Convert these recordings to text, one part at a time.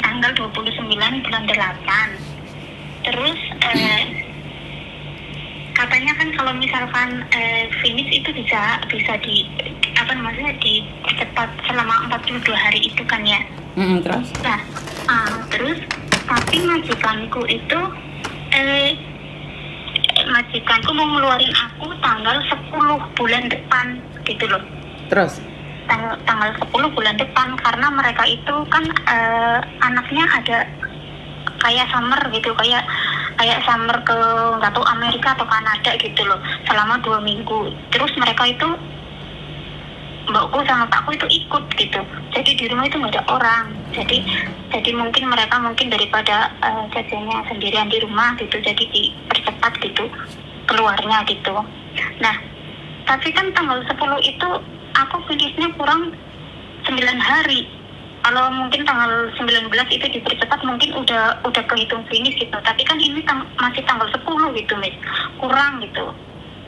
tanggal 29 bulan 8. Terus katanya kan kalau misalkan finish itu bisa di dipercepat selama 42 hari itu kan ya. Terus? Nah, terus tapi majikanku itu majikanku mau ngeluarin aku tanggal 10 bulan depan gitu loh. Terus? Tanggal 10 bulan depan karena mereka itu kan anaknya ada kayak summer gitu, kayak summer ke nggak tahu Amerika atau Kanada gitu loh selama 2 minggu. Terus mereka itu mbakku sama pakku itu ikut gitu, jadi di rumah itu nggak ada orang, jadi mereka daripada jajannya sendirian di rumah gitu, jadi dipercepat gitu keluarnya gitu. Nah tapi kan tanggal 10 itu aku finishnya kurang 9 hari. Kalau mungkin tanggal 19 itu dipercepat mungkin udah kehitung finish gitu, tapi kan ini masih tanggal 10 gitu Miss, kurang gitu.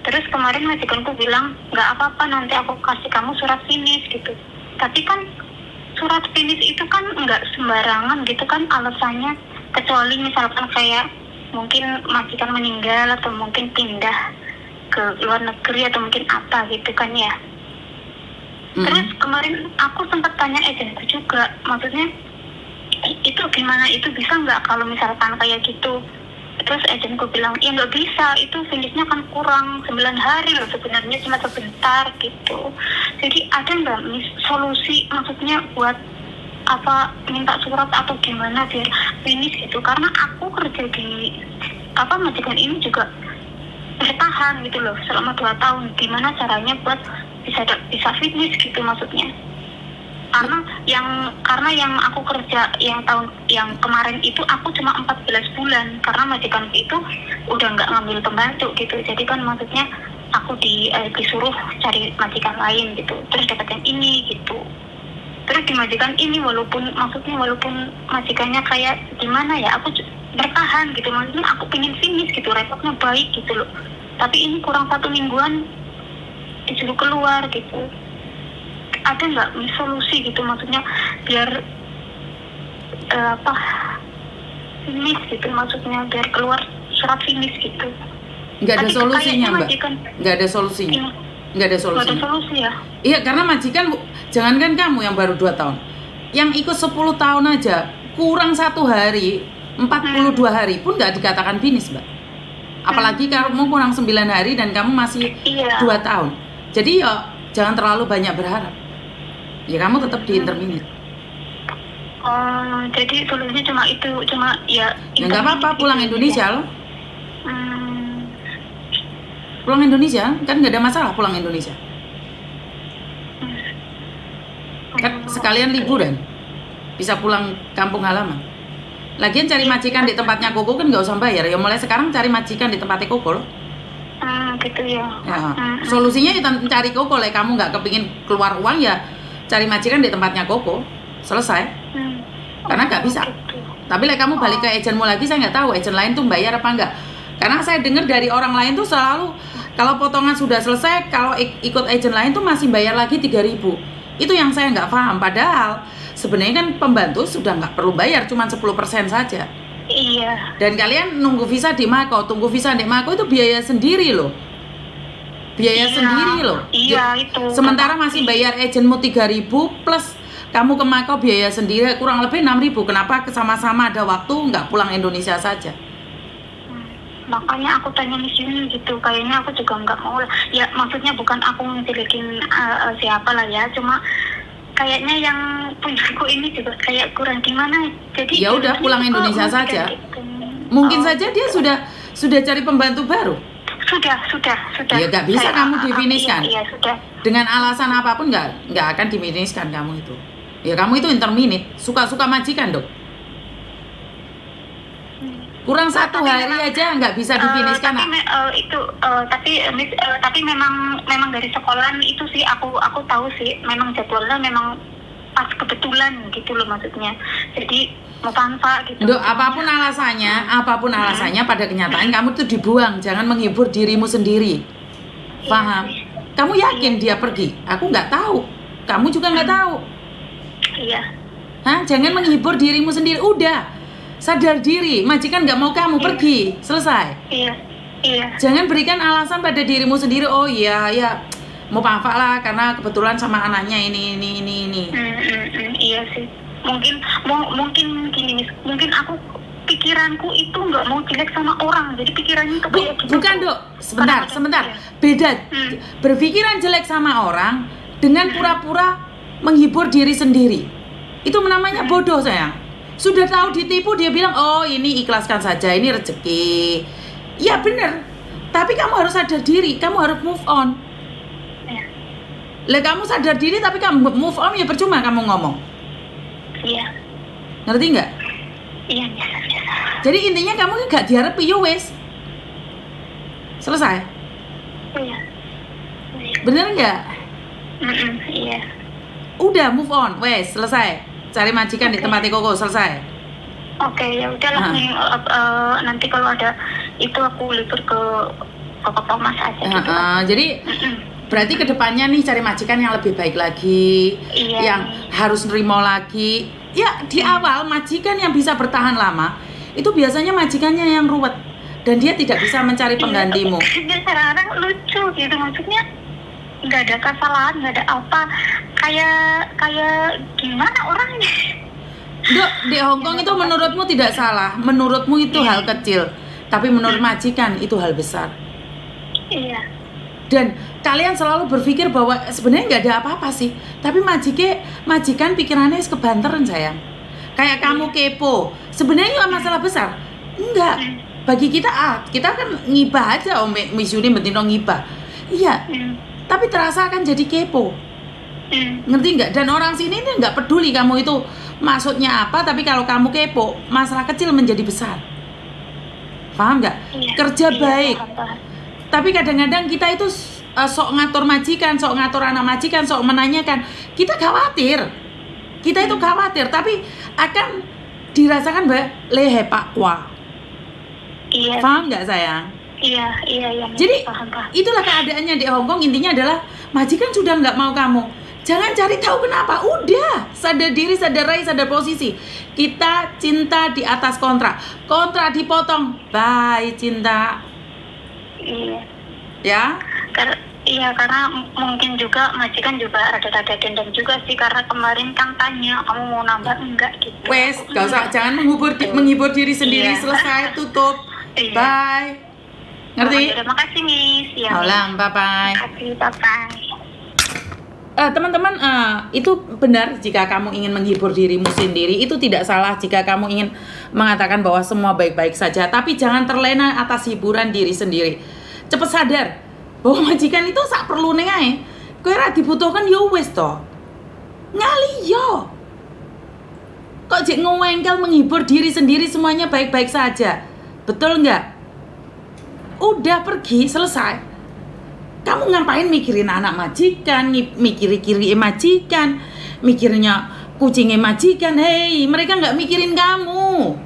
Terus kemarin majikanku bilang nggak apa-apa, nanti aku kasih kamu surat finish gitu. Tapi kan surat finish itu kan nggak sembarangan gitu kan alasannya, kecuali misalkan kayak mungkin majikan meninggal atau mungkin pindah ke luar negeri atau mungkin apa gitu kan ya. Terus kemarin aku sempat tanya agenku juga, maksudnya itu gimana, itu bisa nggak kalau misalkan kayak gitu. Terus agenku bilang ya nggak bisa, itu finishnya kan kurang 9 hari loh, sebenarnya cuma sebentar gitu. Jadi ada nggak solusi, maksudnya buat apa, minta surat atau gimana biar finish gitu, karena aku kerja di majikan ini juga bertahan gitu loh selama 2 tahun. Gimana caranya buat bisa finish gitu maksudnya. Karena yang aku kerja yang kemarin itu aku cuma 14 bulan karena majikan itu udah nggak ngambil pembantu gitu. Jadi kan maksudnya aku disuruh cari majikan lain gitu, terus dapat yang ini gitu. Terus di majikan ini walaupun majikannya kayak gimana ya, aku bertahan gitu, maksudnya aku pengen finish gitu, reportnya baik gitu loh. Tapi ini kurang 1 mingguan disuruh keluar gitu. Ada nggak solusi gitu, maksudnya biar finish gitu, maksudnya biar keluar surat finish gitu. Nggak ada solusinya Mbak, nggak ada solusinya. Nggak ada solusi ya. Iya, karena majikan, jangankan kamu yang baru 2 tahun, yang ikut 10 tahun aja kurang 1 hari, 42 hari pun nggak dikatakan finish Mbak. Apalagi kamu kurang 9 hari dan kamu masih 2 tahun. Jadi ya jangan terlalu banyak berharap. Ya kamu tetap di intermediate. Jadi solusinya cuma itu, ya nggak apa-apa, pulang Indonesia loh. Pulang Indonesia kan nggak ada masalah, pulang Indonesia. Kan sekalian liburan, bisa pulang kampung halaman. Lagian cari majikan di tempatnya Koko kan nggak usah bayar. Ya mulai sekarang cari majikan di tempatnya Koko loh. Gitu ya. Solusinya ya cari Koko lah. Kamu nggak kepingin keluar uang ya cari majikan di tempatnya Koko, selesai. Karena nggak bisa. Tapi lah kamu balik ke agenmu lagi, saya nggak tahu agen lain tuh bayar apa enggak. Karena saya dengar dari orang lain tuh selalu kalau potongan sudah selesai, kalau ikut agen lain tuh masih bayar lagi 3.000. Itu yang saya nggak paham. Padahal sebenarnya kan pembantu sudah nggak perlu bayar, cuma 10% saja. Iya. Dan kalian nunggu visa di Mako, tunggu visa di Mako itu biaya sendiri loh. Sendiri loh. Iya itu. Sementara masih bayar agenmu 3.000 plus kamu ke Mako biaya sendiri kurang lebih 6.000. Kenapa sama-sama ada waktu nggak pulang Indonesia saja? Makanya aku tanya di sini gitu, kayaknya aku juga nggak mau lah. Ya maksudnya bukan aku ngejelekin siapa lah ya, cuma kayaknya yang punyaku ini juga kayak kurang gimana. Jadi ya udah pulang Indonesia saja. Gitu. Mungkin saja dia sudah cari pembantu baru. Sudah. Ya nggak bisa kamu difinishkan. Iya, sudah. Dengan alasan apapun nggak akan difinishkan kamu itu. Ya kamu itu interminate, suka-suka majikan dong. Kurang 1 hari aja nggak bisa difinishkan. Tapi memang dari sekolahan itu sih aku tahu sih, memang jadwalnya memang pas kebetulan gitu loh maksudnya. Jadi mau tanpa gitu. Apapun alasannya pada kenyataan kamu tuh dibuang, jangan menghibur dirimu sendiri. Paham? Kamu yakin dia pergi? Aku nggak tahu. Kamu juga nggak tahu. Iya. Hah? Jangan menghibur dirimu sendiri. Udah, sadar diri. Majikan nggak mau kamu pergi, selesai. Iya, iya. Jangan berikan alasan pada dirimu sendiri. Oh iya, ya mau papa lah karena kebetulan sama anaknya ini. Iya sih. Mungkin gini, mungkin aku pikiranku itu nggak mau jelek sama orang, jadi pikirannya itu kayak gitu. Bukan Dok, sebentar. Beda. Berpikiran jelek sama orang dengan pura-pura menghibur diri sendiri. Itu namanya bodoh sayang. Sudah tahu ditipu dia bilang, oh ini ikhlaskan saja, ini rezeki. Ya bener. Tapi kamu harus sadar diri, kamu harus move on. Iya. Lah kamu sadar diri tapi kamu move on ya percuma kamu ngomong. Iya. Ngerti nggak? Iya, biasa. Jadi intinya kamu gak diharepi yo wes. Selesai. Iya. Bener nggak? Iya. Udah move on, wes selesai. Cari majikan di tempatnya Koko, selesai. Oke, ya udahlah nih, nanti kalau ada itu aku libur ke Thomas aja gitu. Jadi berarti kedepannya nih cari majikan yang lebih baik lagi, yang harus nerimo lagi. Ya di awal majikan yang bisa bertahan lama itu biasanya majikannya yang ruwet dan dia tidak bisa mencari penggantimu. Dia kadang-kadang lucu gitu, maksudnya nggak ada kesalahan, nggak ada apa, kayak gimana orangnya. Dok, di Hongkong itu menurutmu tidak salah, menurutmu itu hal kecil, tapi menurut majikan itu hal besar. Iya. Dan kalian selalu berpikir bahwa sebenarnya nggak ada apa-apa sih, tapi majikan pikirannya kebanteran sayang. Kayak kamu kepo, sebenarnya nggak masalah besar, enggak. Bagi kita kita kan ngibah aja, Miss Yuni betino ngibah, iya. Tapi terasa akan jadi kepo, ngerti nggak? Dan orang sini ini nggak peduli kamu itu maksudnya apa, tapi kalau kamu kepo, masalah kecil menjadi besar. Paham nggak? Kerja baik. Tapi kadang-kadang kita itu sok ngatur majikan, sok ngatur anak majikan, sok menanyakan. Kita khawatir. Kita itu khawatir, tapi akan dirasakan lehe pakwa. Iya. Paham nggak sayang? Iya. Jadi paham. itulah keadaannya di Hongkong. Intinya adalah majikan sudah nggak mau kamu. Jangan cari tahu kenapa. Udah, sadar diri, sadar rai, sadar posisi. Kita cinta di atas kontrak. Kontrak dipotong. Bye cinta. Iya. Ya. Karena mungkin juga majikan juga rada-rada dendam juga sih, karena kemarin kan tanya kamu mau nambah enggak gitu. Wes, gak usah, jangan menghibur diri sendiri. Selesai, tutup. Bye. Ngerti? Terima kasih Miss. Ya. Bye-bye. Terima kasih, bye-bye. Teman-teman, itu benar jika kamu ingin menghibur dirimu sendiri. Itu tidak salah jika kamu ingin mengatakan bahwa semua baik-baik saja. Tapi jangan terlena atas hiburan diri sendiri. Cepet sadar bahwa majikan itu sak perlu ae. Kowe ra dibutuhkan yo wis to. Ngali yo. Kok jek ngewengkel menghibur diri sendiri semuanya baik-baik saja. Betul nggak? Udah pergi, selesai. Kamu ngapain mikirin anak majikan, mikirin majikan, mikirnya kucingnya majikan? Hei, mereka nggak mikirin kamu.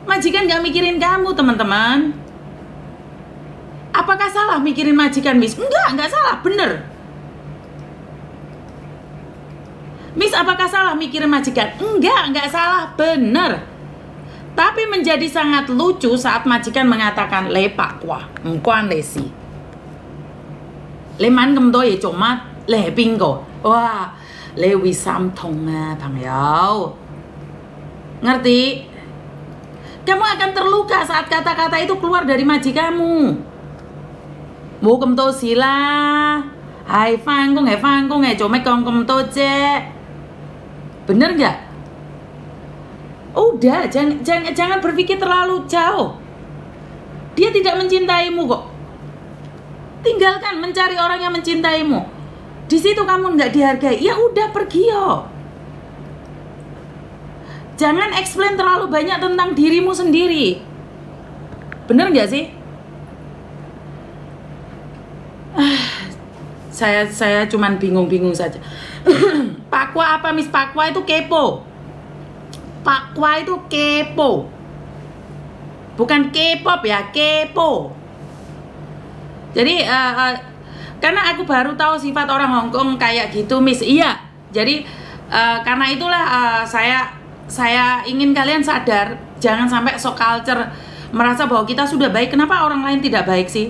Majikan nggak mikirin kamu, teman-teman. Apakah salah mikirin majikan, Miss? Enggak salah, bener. Miss, apakah salah mikirin majikan? Enggak salah, bener. Tapi menjadi sangat lucu saat majikan mengatakan le pakwa, mkuan lesi. Leman kemdo ye cuma le bingo. Wah, le wisam tonga pangyao. Ngerti? Kamu akan terluka saat kata-kata itu keluar dari majikanmu. Mau kemdo sila. Hai fangkong, cuma kemdo je. Bener nggak? Udah, jangan berpikir terlalu jauh. Dia tidak mencintaimu kok. Tinggalkan mencari orang yang mencintaimu. Di situ kamu nggak dihargai, ya udah pergi yo. Jangan explain terlalu banyak tentang dirimu sendiri. Bener nggak sih? Saya cuman bingung saja. Pakwa apa, Miss? Pakwa itu kepo. Pakwa itu kepo. Bukan K-pop ya, kepo. Jadi karena aku baru tahu sifat orang Hongkong kayak gitu, Miss. Iya. Jadi Karena itulah saya ingin kalian sadar, jangan sampai sok culture merasa bahwa kita sudah baik. Kenapa orang lain tidak baik sih?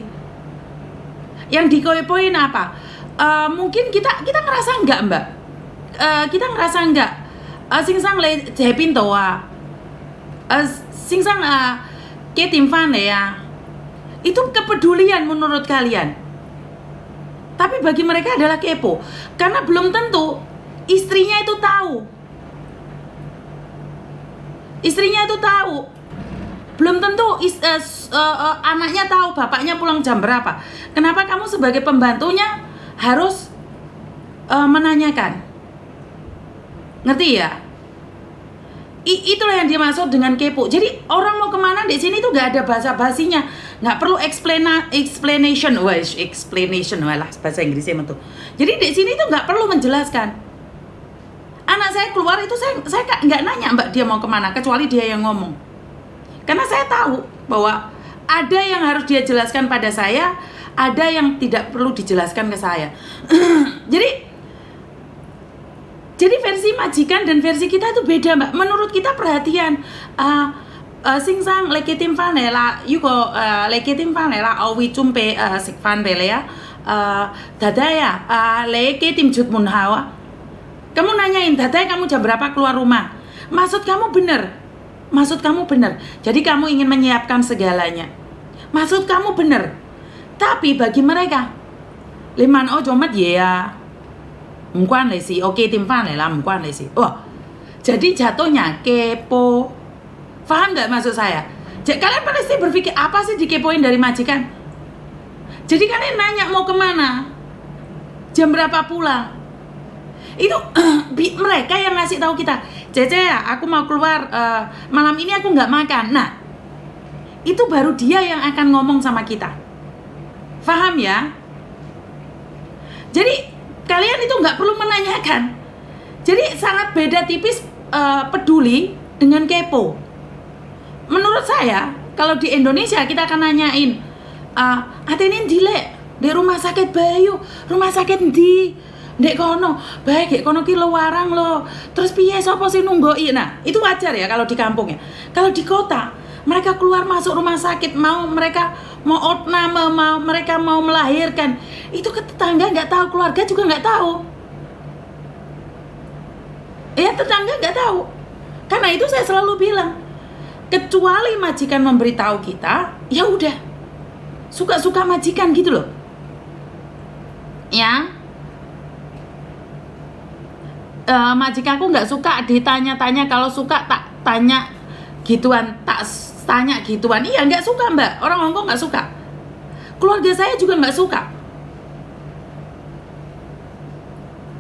Yang dikepoin apa? Mungkin kita ngerasa enggak, Mbak. Kita ngerasa enggak. Sing sang le je pinto sing sang ke tim fan ya. Itu kepedulian menurut kalian. Tapi bagi mereka adalah kepo. Karena belum tentu istrinya itu tahu. Istrinya itu tahu. Belum tentu anaknya tahu bapaknya pulang jam berapa. Kenapa kamu sebagai pembantunya harus menanyakan? Ngerti ya? Itulah yang dia maksud dengan kepo. Jadi orang mau kemana di sini tuh gak ada basa-basinya, nggak perlu explanation, lah bahasa Inggrisnya itu. Jadi di sini tuh nggak perlu menjelaskan. Anak saya keluar itu saya nggak nanya Mbak dia mau kemana, kecuali dia yang ngomong. Karena saya tahu bahwa ada yang harus dia jelaskan pada saya, ada yang tidak perlu dijelaskan ke saya. Jadi versi majikan dan versi kita itu beda, Mbak. Menurut kita perhatian. Sing sang leke tim fan la, yuko leke tim fan la, awi cumpe sik fan bele ya. Dadaya leke tim jut mun hawa. Kamu nanyain, Dadaya kamu jam berapa keluar rumah? Maksud kamu benar. Jadi kamu ingin menyiapkan segalanya. Maksud kamu benar. Tapi bagi mereka, liman jomat ya. Mungkin lesi, oke tim fan lah, mungkin lesi. Wah, jadi jatuhnya kepo. Paham nggak maksud saya? Kalian pasti berpikir apa sih dikepoin dari majikan? Jadi kalian nanya mau kemana, jam berapa pulang. Itu mereka yang ngasih tahu kita. Cece ya, aku mau keluar malam ini aku nggak makan. Nah, itu baru dia yang akan ngomong sama kita. Paham ya? Jadi kalian itu nggak perlu menanyakan. Jadi sangat beda tipis peduli dengan kepo. Menurut saya, kalau di Indonesia kita akan nanyain, atenin dilek di rumah sakit Bayu, rumah sakit di dek kono, baik dek kono kilo warang lo. Terus piye sapa sih nunggoi? Nah, itu wajar ya kalau di kampung ya. Kalau di kota, mereka keluar masuk rumah sakit, mereka mau opname, mereka mau melahirkan, itu ke tetangga nggak tahu, keluarga juga nggak tahu. Ya tetangga nggak tahu. Karena itu saya selalu bilang, kecuali majikan memberitahu kita, ya udah, suka-suka majikan gitu loh. Ya, majikanku nggak suka ditanya-tanya, kalau suka tak tanya gituan, tak tanya gituan. Iya nggak suka Mbak, orang Hongkong nggak suka. Keluarga saya juga nggak suka.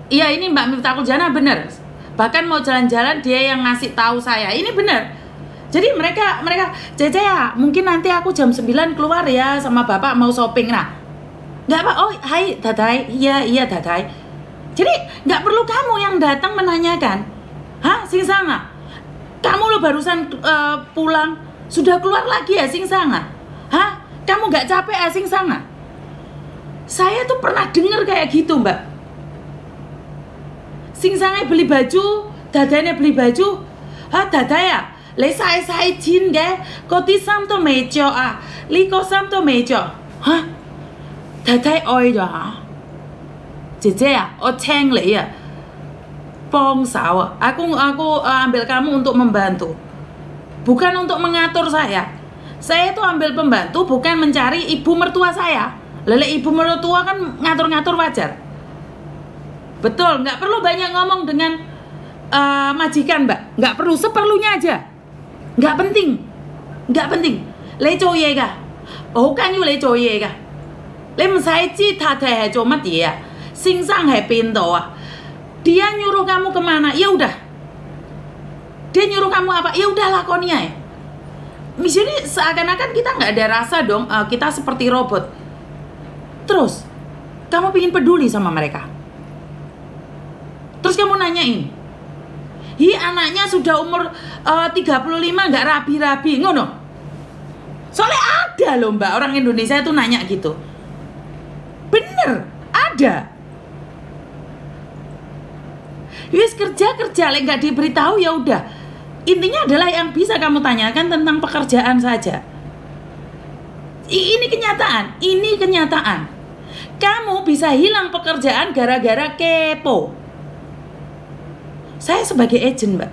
Iya ini Mbak Miftahul Jannah bener. Bahkan mau jalan-jalan dia yang ngasih tahu saya. Ini bener. Jadi mereka Cece ya, mungkin nanti aku jam 9 keluar ya sama bapak mau shopping. Nah, nggak apa. Oh, hai Dadai. Iya Dadai. Jadi nggak perlu kamu yang datang menanyakan. Hah, sing sanga? Kamu lo barusan pulang, sudah keluar lagi ya sing sanga? Hah? Kamu nggak capek ya sing sanga? Saya tuh pernah dengar kayak gitu Mbak. Sing sanga beli baju, Dadainya beli baju. Hah, Dadaya? 你晒晒錢嘅，嗰啲衫都未着啊，呢個衫都未着嚇，太太愛咗嚇，姐姐啊，我請你啊，幫手啊，aku ambil kamu untuk membantu, bukan untuk mengatur saya. Saya itu ambil pembantu bukan mencari ibu mertua saya. Lele ibu mertua kan ngatur-ngatur wajar. Betul, nggak perlu banyak ngomong dengan majikan Mbak, nggak perlu, seperlunya aja. Nggak penting. 你做嘢㗎，好緊要你做嘢㗎。你唔使知太太係做乜嘢啊，先生係邊度啊？ Dia nyuruh kamu kemana? Ya udah. Dia nyuruh kamu apa? Ya udah lakoni aja. Misalnya seakan-akan kita nggak ada rasa dong, kita seperti robot. Terus, kamu pingin peduli sama mereka. Terus kamu nanyain, hi anaknya sudah umur 35 nggak rabi-rabi, ngono. Soalnya ada loh Mbak, orang Indonesia itu nanya gitu. Bener, ada. Wis kerja, lek nggak diberitahu ya udah. Intinya adalah yang bisa kamu tanyakan tentang pekerjaan saja. Ini kenyataan. Kamu bisa hilang pekerjaan gara-gara kepo. Saya sebagai agent, Mbak.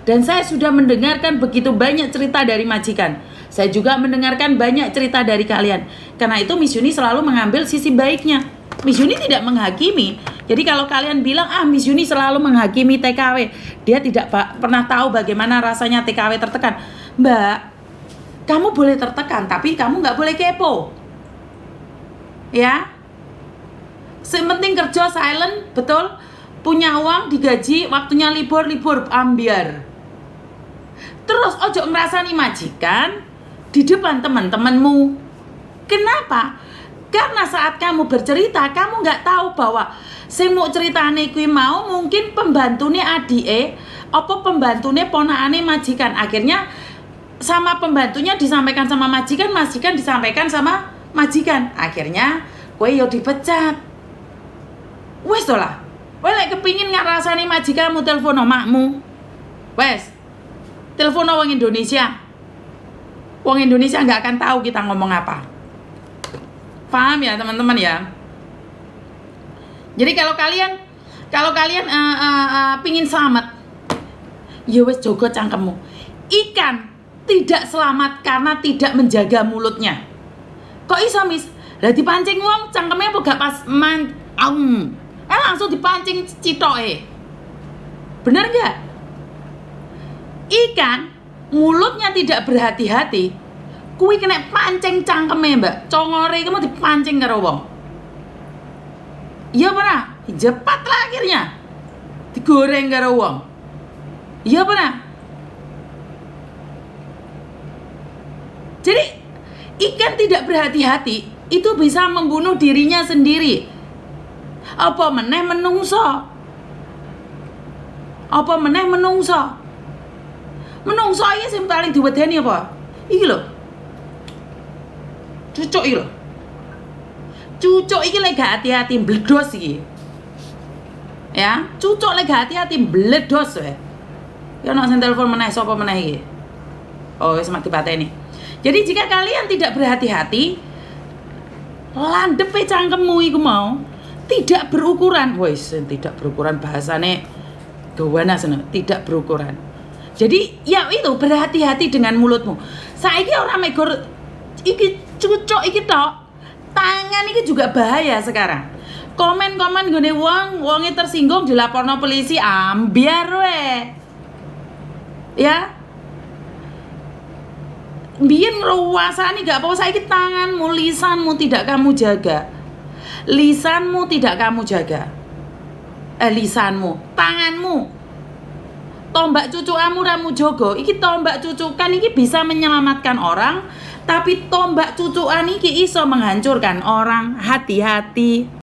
Dan saya sudah mendengarkan begitu banyak cerita dari majikan. Saya juga mendengarkan banyak cerita dari kalian. Karena itu Miss Yuni selalu mengambil sisi baiknya. Miss Yuni tidak menghakimi. Jadi kalau kalian bilang, Miss Yuni selalu menghakimi TKW, dia tidak pernah tahu bagaimana rasanya TKW tertekan. Mbak, kamu boleh tertekan, tapi kamu nggak boleh kepo. Ya, sementing kerja silent, betul. Punya uang, digaji, waktunya libur ambiar. Terus ojo ngerasani majikan di depan teman-temanmu. Kenapa? Karena saat kamu bercerita, kamu nggak tahu bahwa sing mau ceritane kuwi mau mungkin pembantune adike, apa pembantune ponakane majikan. Akhirnya sama pembantunya disampaikan sama majikan, majikan disampaikan sama majikan. Akhirnya kowe yo dipecat. Wes to lah. Kowe lek kepingin ngrasani majikanmu telepon omakmu. Wes. Telepon wong Indonesia. Wong Indonesia nggak akan tahu kita ngomong apa. Paham ya teman-teman ya? Jadi kalau kalian pingin selamat, ya wes jogo cangkemmu. Ikan tidak selamat karena tidak menjaga mulutnya. Kok iso Miss? Lah dipancing wong cangkemnya apa gak pas langsung dipancing citoke. Bener gak? Ikan mulutnya tidak berhati-hati, kuwi kena pancing cangkeme, Mbak. Congore iki mau dipancing karo wong. Iya pernah, jepat lah akhirnya. Digoreng karo wong. Iya pernah. Jadi ikan tidak berhati-hati itu bisa membunuh dirinya sendiri. Apa meneh menungso? Menungso iki sing paling diwedeni apa? Iki lho. Cucuk iki lho. Cucuk iki lek gak hati-hati mbledos iki. Ya, cucuk lek gak hati-hati mbledos wae. Ya ono sing telepon meneh sapa meneh iki? Oh, wis mati pateni. Jadi jika kalian tidak berhati-hati, landepe cangkemmu iku mau tidak berukuran. Wis, tidak berukuran bahasane gawana seno, tidak berukuran. Jadi ya itu berhati-hati dengan mulutmu. Saiki ora megor iki cucuk iki tok. Tangan iki juga bahaya sekarang. Komen-komen gone wonge tersinggung dilaporno polisi, ambiar we. Ya. Biyen ngrasani gak apa saiki tanganmu, lisanmu tidak kamu jaga. Lisanmu tidak kamu jaga. Lisanmu, tanganmu. Tombak cucukamu ramu jogo. Iki tombak cucukan iki bisa menyelamatkan orang, tapi tombak cucukan iki iso menghancurkan orang. Hati-hati.